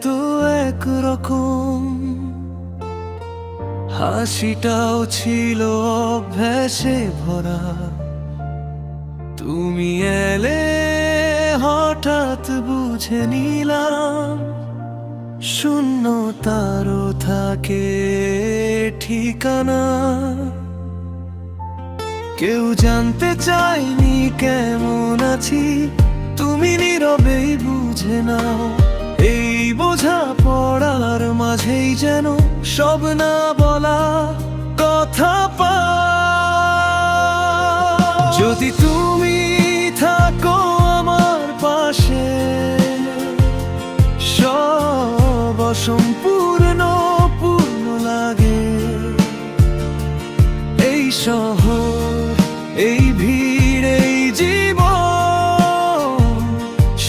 তো একরকম, হাসিটাও ছিল অভ্যাসে ভরা। তুমি এলে হঠাৎ বুঝে নিলাম, শূন্যতারও থাকে ঠিকানা। কেউ জানতে চায়নি কেমন আছি, তুমি নীরবেই বুঝে নাও। এই বোঝা পড়ার মাঝেই যেন সব না বলা কথা পা। যদি তুমি থাকো আমার পাশে, সব অসম্পূর্ণ পূর্ণ লাগে। এই শহর, এই ভিড়, এই জীবন,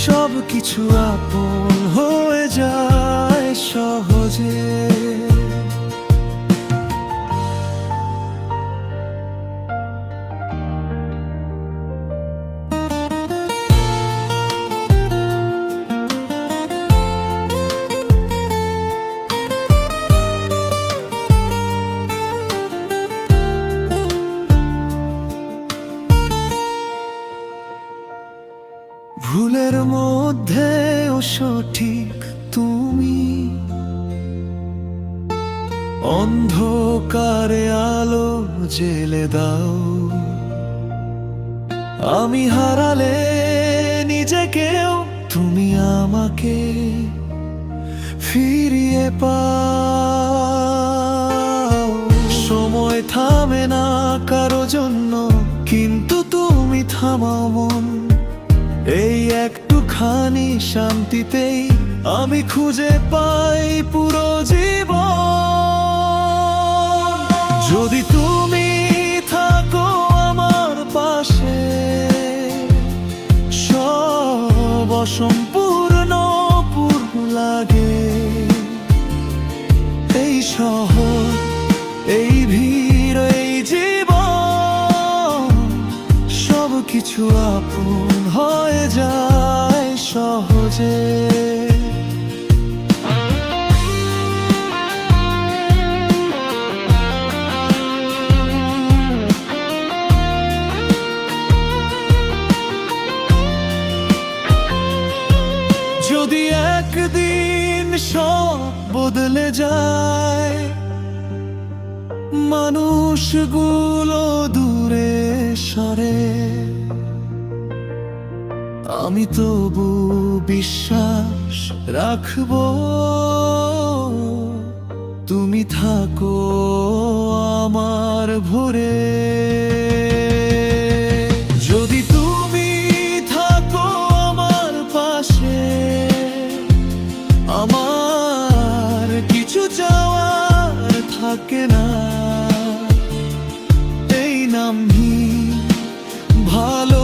সব কিছু আপন হয়ে যায় সহজে। ভুলের মধ্যেও সঠিক তুমি, অন্ধকারে আলো জেলে দাও। আমি হারালে নিজেকেও তুমি আমাকে ফিরিয়ে পাও। সময় থামে না কারো জন্য, কিন্তু তুমি থামাও মন। এই একটুখানি শান্তিতেই আমি খুঁজে পাই পুরো জীবন। যদি তুমি থাকো আমার পাশে, সব অসম্পূর্ণ পূর্ণ লাগে। এই শহর, এই ভিড়, এই জীবন, সব কিছু আপন হয়ে যায় সহজে। যদি একদিন সব বদলে যায়, মানুষগুলো দূরে সরে, আমি তবু বিশ্বাস রাখবো তুমি থাকো আমার ভরে। যদি তুমি থাকো আমার পাশে, আমার কিছু চাওয়ার থাকে না। এই নামই ভালোবাসাটাই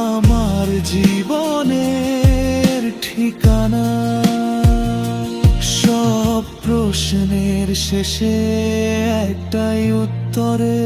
আমার জীবনের ঠিকানা। সব প্রশ্নের শেষে একটাই উত্তরে